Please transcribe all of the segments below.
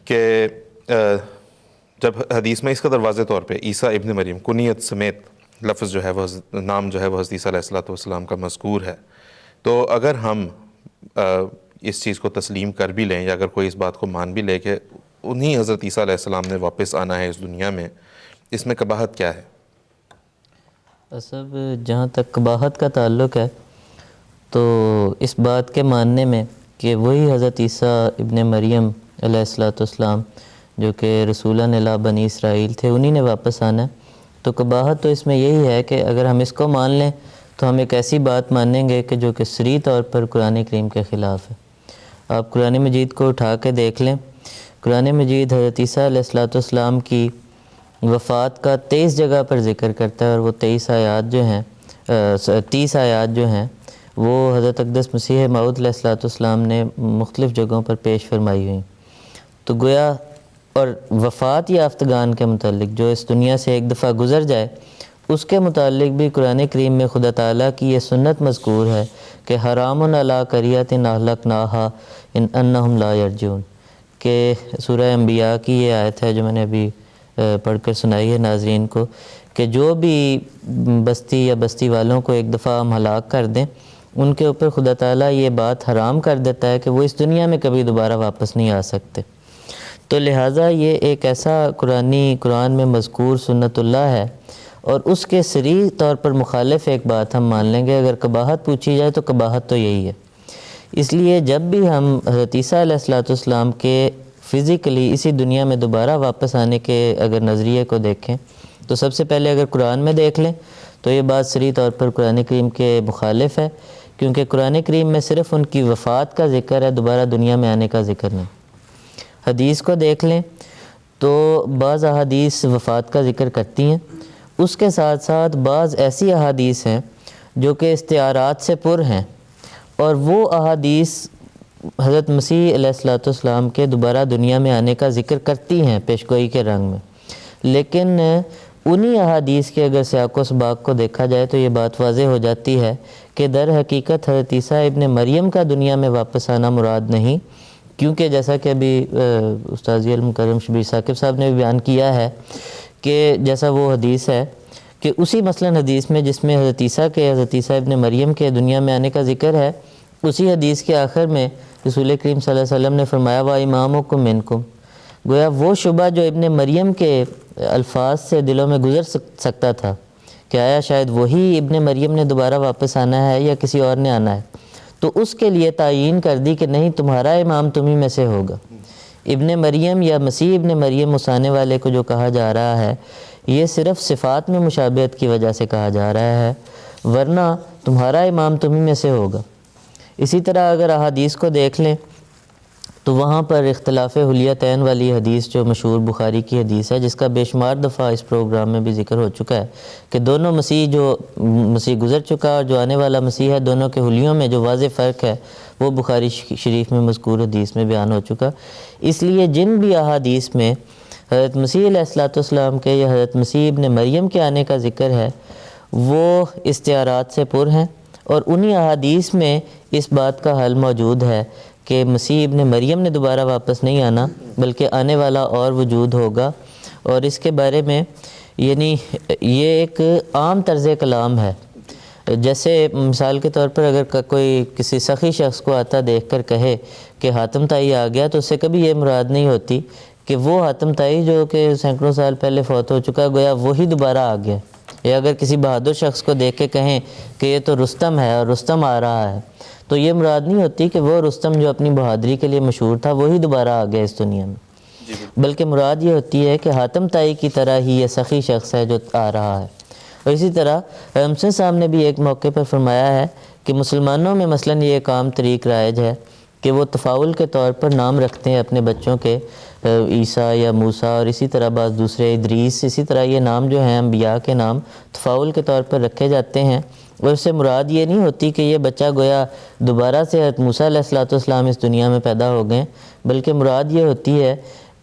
کہ جب حدیث میں اس قدر واضح طور پہ عیسیٰ ابن مریم کنیت سمیت لفظ جو ہے وہ نام جو ہے وہ حضرت عیسیٰ علیہ الصلوۃ والسلام کا مذکور ہے، تو اگر ہم اس چیز کو تسلیم کر بھی لیں یا اگر کوئی اس بات کو مان بھی لے کہ انہی حضرت عیسیٰ علیہ السلام نے واپس آنا ہے اس دنیا میں، اس میں قباحت کیا ہے؟ سب جہاں تک قباحت کا تعلق ہے تو اس بات کے ماننے میں کہ وہی حضرت عیسیٰ ابن مریم علیہ الصلوۃ والسلام جو کہ رسولان الی بنی اسرائیل تھے انہی نے واپس آنا ہے، تو قباحت تو اس میں یہی ہے کہ اگر ہم اس کو مان لیں تو ہم ایک ایسی بات مانیں گے کہ جو کہ صریح طور پر قرآن کریم کے خلاف ہے۔ آپ قرآن مجید کو اٹھا کے دیکھ لیں، قرآن مجید حضرت عیسیٰ علیہ الصلوۃ والسلام کی وفات کا 23 جگہ پر ذکر کرتا ہے، اور وہ 30 آیات جو ہیں وہ حضرت اقدس مسیح موعود علیہ الصلوۃ والسلام نے مختلف جگہوں پر پیش فرمائی ہوئیں۔ تو گویا اور وفات یافتگان کے متعلق جو اس دنیا سے ایک دفعہ گزر جائے اس کے متعلق بھی قرآن کریم میں خدا تعالیٰ کی یہ سنت مذکور ہے کہ حرام علی قریۃ اہلکناھا انہم لا یرجعون، کہ سورہ انبیاء کی یہ آیت ہے جو میں نے ابھی پڑھ کر سنائی ہے ناظرین کو، کہ جو بھی بستی یا بستی والوں کو ایک دفعہ ہم ہلاک کر دیں ان کے اوپر خدا تعالیٰ یہ بات حرام کر دیتا ہے کہ وہ اس دنیا میں کبھی دوبارہ واپس نہیں آ سکتے۔ تو لہٰذا یہ ایک ایسا قرآن میں مذکور سنت اللہ ہے، اور اس کے صریح طور پر مخالف ایک بات ہم مان لیں گے۔ اگر قباحت پوچھی جائے تو قباحت تو یہی ہے۔ اس لیے جب بھی ہم حضرت عیسیٰ علیہ الصلوۃ والسلام کے فزیکلی اسی دنیا میں دوبارہ واپس آنے کے اگر نظریے کو دیکھیں تو سب سے پہلے اگر قرآن میں دیکھ لیں تو یہ بات صریح طور پر قرآن کریم کے مخالف ہے، کیونکہ قرآن کریم میں صرف ان کی وفات کا ذکر ہے، دوبارہ دنیا میں آنے کا ذکر نہیں۔ حدیث کو دیکھ لیں تو بعض احادیث وفات کا ذکر کرتی ہیں، اس کے ساتھ ساتھ بعض ایسی احادیث ہیں جو کہ استعارات سے پر ہیں، اور وہ احادیث حضرت مسیح علیہ الصلوۃ والسلام کے دوبارہ دنیا میں آنے کا ذکر کرتی ہیں پیشگوئی کے رنگ میں، لیکن انہی احادیث کے اگر سیاق و سباق کو دیکھا جائے تو یہ بات واضح ہو جاتی ہے کہ در حقیقت حضرت عیسیٰ ابن مریم کا دنیا میں واپس آنا مراد نہیں، کیونکہ جیسا کہ ابھی استاذ المکرم شبیر ثاقب صاحب نے بھی بیان کیا ہے کہ جیسا وہ حدیث ہے کہ اسی مثلا حدیث میں جس میں حضرت عیسیٰ ابن مریم کے دنیا میں آنے کا ذکر ہے، اسی حدیث کے آخر میں رسول کریم صلی اللہ علیہ وسلم نے فرمایا وَإِمَامُكُم مِّنكُم، گویا وہ شبہ جو ابن مریم کے الفاظ سے دلوں میں گزر سکتا تھا کہ آیا شاید وہی ابن مریم نے دوبارہ واپس آنا ہے یا کسی اور نے آنا ہے، تو اس کے لیے تعیین کر دی کہ نہیں، تمہارا امام تمہیں میں سے ہوگا۔ ابن مریم یا مسیح ابن مریم اس آنے والے کو جو کہا جا رہا ہے یہ صرف صفات میں مشابہت کی وجہ سے کہا جا رہا ہے، ورنہ تمہارا امام تمہیں میں سے ہوگا۔ اسی طرح اگر احادیث کو دیکھ لیں تو وہاں پر اختلاف حلیتین والی حدیث جو مشہور بخاری کی حدیث ہے، جس کا بے شمار دفعہ اس پروگرام میں بھی ذکر ہو چکا ہے کہ دونوں مسیح، جو مسیح گزر چکا اور جو آنے والا مسیح ہے، دونوں کے حلیوں میں جو واضح فرق ہے وہ بخاری شریف میں مذکور حدیث میں بیان ہو چکا۔ اس لیے جن بھی احادیث میں حضرت مسیح علیہ الصلوۃ والسلام کے یا حضرت مسیح ابن مریم کے آنے کا ذکر ہے وہ استعارات سے پر ہیں، اور انہی احادیث میں اس بات کا حل موجود ہے کہ مسیح ابن مریم نے دوبارہ واپس نہیں آنا بلکہ آنے والا اور وجود ہوگا، اور اس کے بارے میں یعنی یہ ایک عام طرز کلام ہے۔ جیسے مثال کے طور پر اگر کوئی کسی سخی شخص کو آتا دیکھ کر کہے کہ حاتم طائی آ گیا، تو اس سے کبھی یہ مراد نہیں ہوتی کہ وہ حاتم طائی جو کہ سینکڑوں سال پہلے فوت ہو چکا گویا وہی دوبارہ آ گیا۔ یا اگر کسی بہادر شخص کو دیکھ کے کہیں کہ یہ تو رستم ہے اور رستم آ رہا ہے، تو یہ مراد نہیں ہوتی کہ وہ رستم جو اپنی بہادری کے لیے مشہور تھا وہی دوبارہ آ گیا اس دنیا میں، بلکہ مراد یہ ہوتی ہے کہ حاتم طائی کی طرح ہی یہ سخی شخص ہے جو آ رہا ہے۔ اور اسی طرح رمسن صاحب نے بھی ایک موقع پر فرمایا ہے کہ مسلمانوں میں مثلاً یہ ایک عام طریق رائج ہے کہ وہ تفاول کے طور پر نام رکھتے ہیں اپنے بچوں کے، عیسیٰ یا موسیٰ، اور اسی طرح بعض دوسرے ادریس، اسی طرح یہ نام جو ہیں انبیاء کے نام تفاول کے طور پر رکھے جاتے ہیں، اور اس سے مراد یہ نہیں ہوتی کہ یہ بچہ گویا دوبارہ سے حضرت موسیٰ علیہ الصلوۃ والسلام اس دنیا میں پیدا ہو گئے، بلکہ مراد یہ ہوتی ہے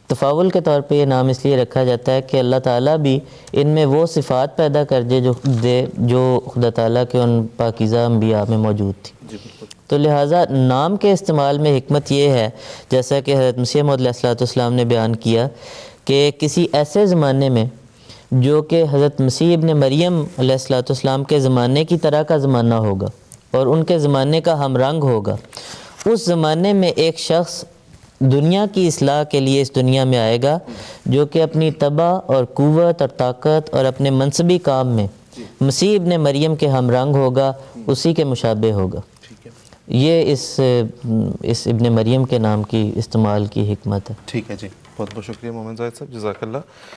تفاول کے طور پہ یہ نام اس لیے رکھا جاتا ہے کہ اللہ تعالیٰ بھی ان میں وہ صفات پیدا کر دے جو خدا تعالیٰ کے ان پاکیزہ انبیاء میں موجود تھی۔ تو لہٰذا نام کے استعمال میں حکمت یہ ہے، جیسا کہ حضرت مسیح موعود علیہ الصلوۃ والسلام نے بیان کیا، کہ کسی ایسے زمانے میں جو کہ حضرت مسیح ابن مریم علیہ الصلوۃ والسلام کے زمانے کی طرح کا زمانہ ہوگا اور ان کے زمانے کا ہم رنگ ہوگا، اس زمانے میں ایک شخص دنیا کی اصلاح کے لیے اس دنیا میں آئے گا جو کہ اپنی طبع اور قوت اور طاقت اور اپنے منصبی کام میں مسیح ابن مریم کے ہم رنگ ہوگا، اسی کے مشابہ ہوگا۔ یہ اس ابن مریم کے نام کی استعمال کی حکمت ہے۔ ٹھیک ہے جی، بہت بہت شکریہ مومن زاہد صاحب، جزاک اللہ۔